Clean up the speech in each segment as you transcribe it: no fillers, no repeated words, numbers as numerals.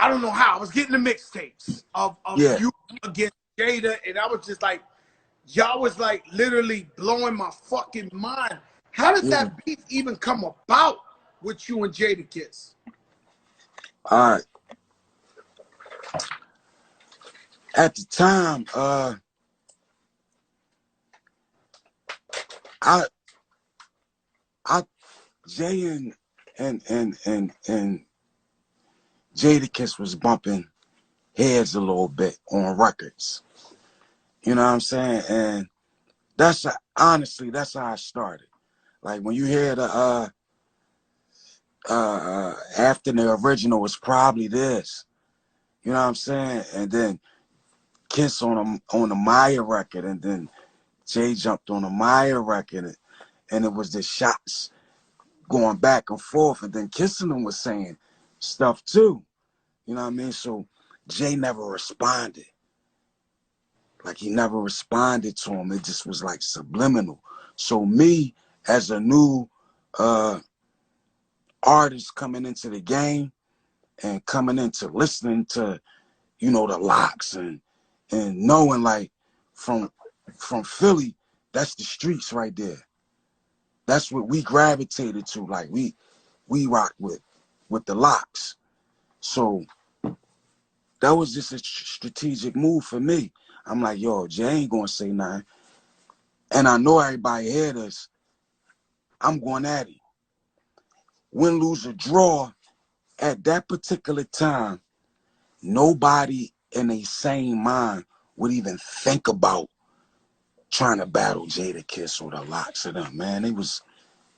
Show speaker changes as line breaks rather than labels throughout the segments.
I don't know how. I was getting the mixtapes of you against Jada, and I was just like, y'all was like literally blowing my fucking mind. How did that beef even come about with you and Jadakiss?
All right. At the time, Jay and Jadakiss was bumping heads a little bit on records. You know what I'm saying? And that's honestly, that's how I started. Like when you hear the after the original was probably this. You know what I'm saying? And then Kiss on the Maya record, and then Jay jumped on the Maya record, and it was the shots going back and forth, and then Kissing them was saying stuff too. You know what I mean? So Jay never responded. Like he never responded to him. It just was like subliminal. So me, as a new artist coming into the game and coming into listening to, you know, the locks and knowing like from Philly, that's the streets right there. That's what we gravitated to. Like we rock with the locks. So that was just a strategic move for me. I'm like, yo, Jay ain't gonna say nothing. And I know everybody heard us. I'm going at it. Win, lose, or draw, at that particular time, nobody in a sane mind would even think about trying to battle Jadakiss or the locks of them, man.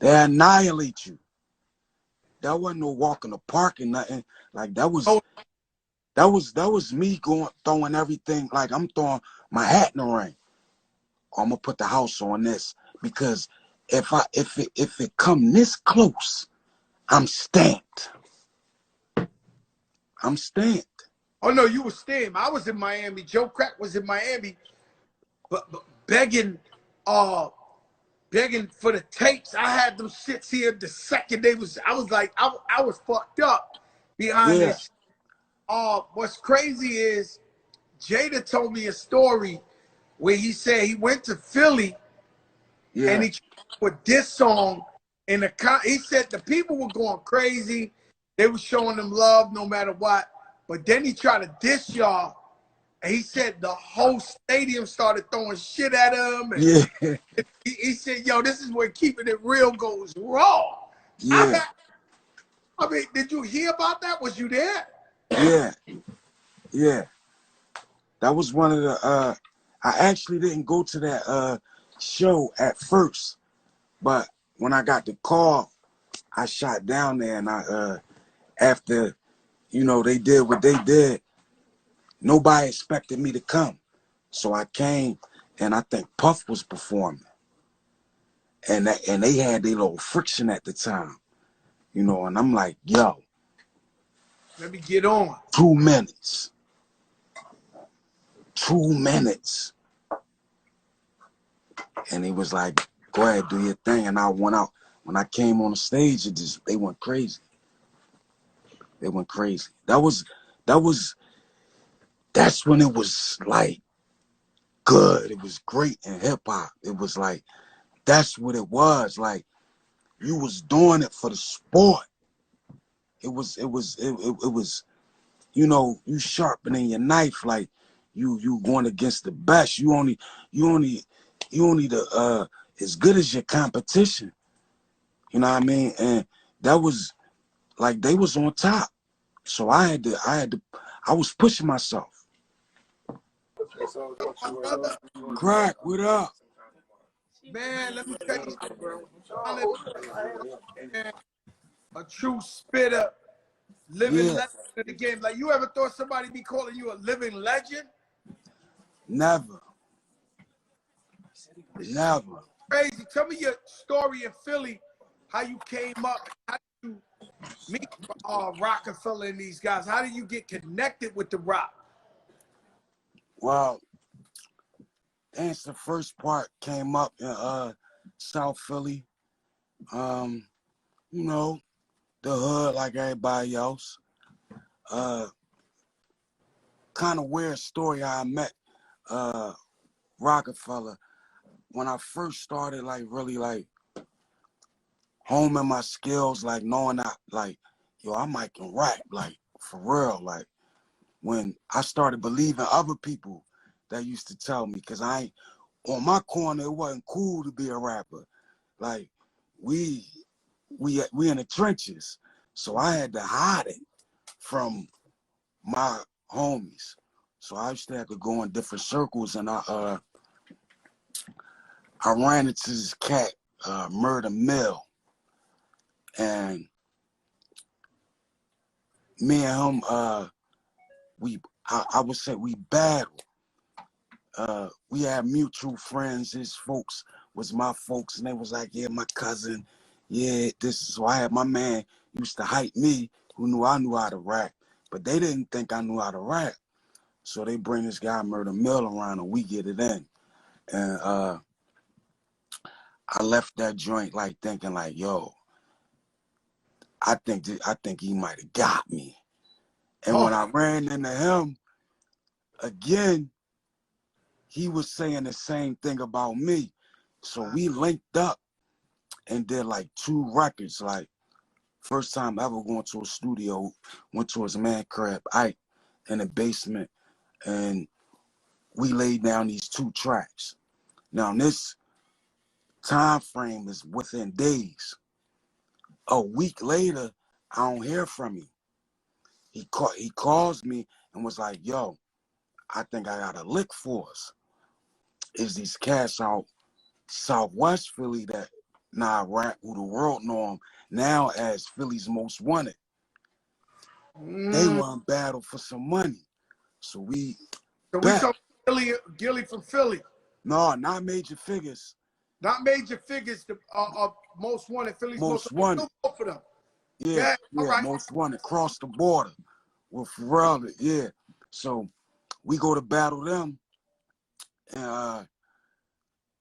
They annihilate you. That wasn't no walk in the park and nothing. Like that was me throwing everything. Like I'm throwing my hat in the ring. I'm gonna put the house on this, because if it come this close, I'm stamped. I'm stamped.
Oh no, you were stamped. I was in Miami. Joe Crack was in Miami, but begging for the tapes. I had them shits here the second they was. I was like, I was fucked up behind this. What's crazy is Jada told me a story where he said he went to Philly and he put this song in the he said the people were going crazy. They were showing them love no matter what. But then he tried to diss y'all. And he said the whole stadium started throwing shit at him. And he said, yo, this is where keeping it real goes wrong.
Yeah.
I mean, did you hear about that? Was you there?
Yeah. Yeah. That was one of the I actually didn't go to that show at first, but when I got the call, I shot down there, and I after, you know, they did what they did, nobody expected me to come. So I came, and I think Puff was performing. And they had their little friction at the time. You know, and I'm like, yo,
let me get on.
2 minutes. 2 minutes. And he was like, go ahead, do your thing. And I went out. When I came on the stage, they went crazy. They went crazy. That's when it was like good. It was great in hip hop. It was like, that's what it was. Like, you was doing it for the sport. It was, you know, you sharpening your knife, like you going against the best. You only the as good as your competition. You know what I mean? And that was like they was on top. So I was pushing myself. Crack, what up?
Man, let me tell you something, bro. A true spitter, living legend of the game. Like, you ever thought somebody be calling you a living legend?
Never. Never.
Crazy. Tell me your story in Philly, how you came up, how did you meet Rockefeller and these guys? How did you get connected with the Rock?
Well, that's the first part came up in South Philly. You know, the hood like everybody else. kind of weird story how I met Rockefeller. When I first started, like, really, like, homing my skills, like, knowing that, like, yo, I might can rap, like, for real. Like, when I started believing other people that used to tell me, because I ain't, on my corner, it wasn't cool to be a rapper. Like, we in the trenches. So I had to hide it from my homies. So I used to have to go in different circles, and I ran into this cat, Murder Mill, and me and him, I would say we battled. We had mutual friends. His folks was my folks, and they was like, yeah, my cousin, yeah, this is. So I had my man used to hype me, who knew I knew how to rap, but they didn't think I knew how to rap. So they bring this guy Murder Mill around, and we get it in. And I left that joint like thinking like, yo, I think he might have got me. And when I ran into him again, he was saying the same thing about me. So we linked up and did like 2 records. Like, first time ever going to a studio, went to his man crib, Ike, in the basement, and we laid down these 2 tracks. Now this time frame is within days. A week later, I don't hear from him. He calls me and was like, yo, I think I got a lick for us. Is these cats out Southwest Philly that now rap, who the world know them now as Philly's Most Wanted. They were in battle for some money. So we
talking Gilly from Philly.
No, not Major Figures.
Not Major Figures, the Most Wanted, Philly's Most
Wanted.
Both of them.
Yeah,
right.
Most Wanted, cross the border with Pharrell, yeah. So we go to battle them, and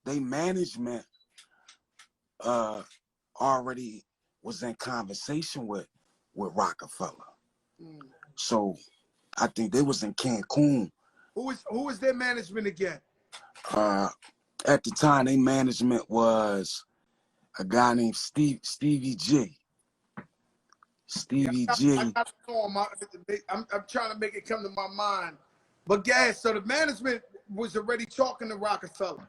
they management already was in conversation with Rockefeller. So I think they was in Cancun.
Who was their management again?
At the time, their management was a guy named Stevie G. Stevie G.
I'm trying to make it come to my mind. But yeah, so the management was already talking to Rockefeller.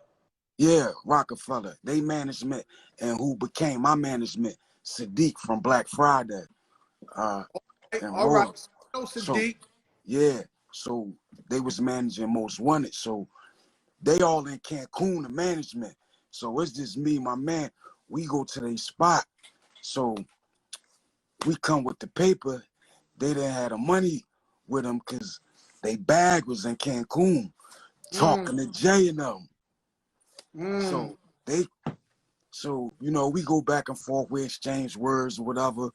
Yeah, Rockefeller. They management, and who became my management, Sadiq from Black Friday.
All right. No, Sadiq.
So, yeah, so they was managing Most Wanted. So they all in Cancun, the management. So it's just me, my man. We go to their spot. So we come with the paper. They didn't have the money with them because they bag was in Cancun talking to Jay and them. So you know, we go back and forth, we exchange words or whatever,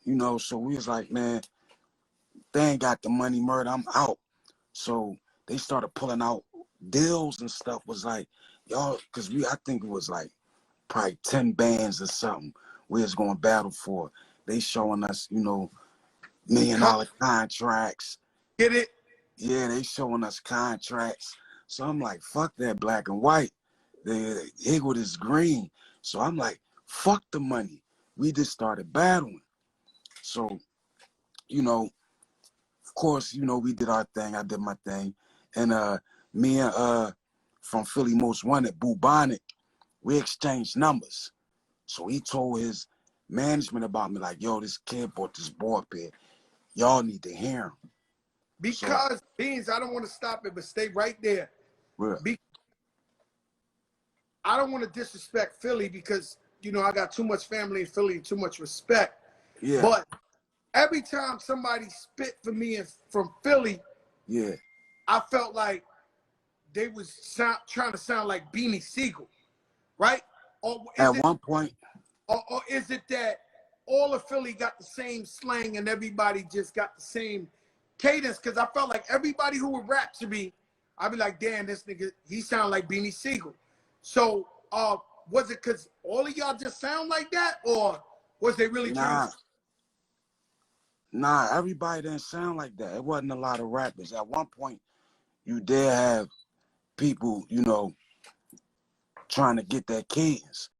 you know, so we was like, man, they ain't got the money, Murder, I'm out. So they started pulling out deals and stuff, was like, y'all, because I think it was like probably 10 bands or something we was going to battle for. They showing us, you know, $1 million contracts.
Get it?
Yeah, they showing us contracts. So I'm like, fuck that black and white. The Higgle is green. So I'm like, fuck the money. We just started battling. So, you know, of course, you know, we did our thing. I did my thing. And me and from Philly Most Wanted, Bubonic, we exchanged numbers. So he told his management about me, like, yo, this kid bought this board pit. Y'all need to hear him.
Because, Beans, I don't want to stop it, but stay right there.
Yeah.
I don't want to disrespect Philly because, you know, I got too much family in Philly and too much respect.
Yeah.
But every time somebody spit for me from Philly,
yeah,
I felt like they was trying to sound like Beanie Sigel, right? Or
at one point.
Or is it that all of Philly got the same slang and everybody just got the same cadence? Because I felt like everybody who would rap to me, I'd be like, damn, this nigga, he sound like Beanie Sigel. So was it because all of y'all just sound like that? Or was they really trying to...
Nah, everybody didn't sound like that. It wasn't a lot of rappers. At one point, you did have people, you know, trying to get that cadence.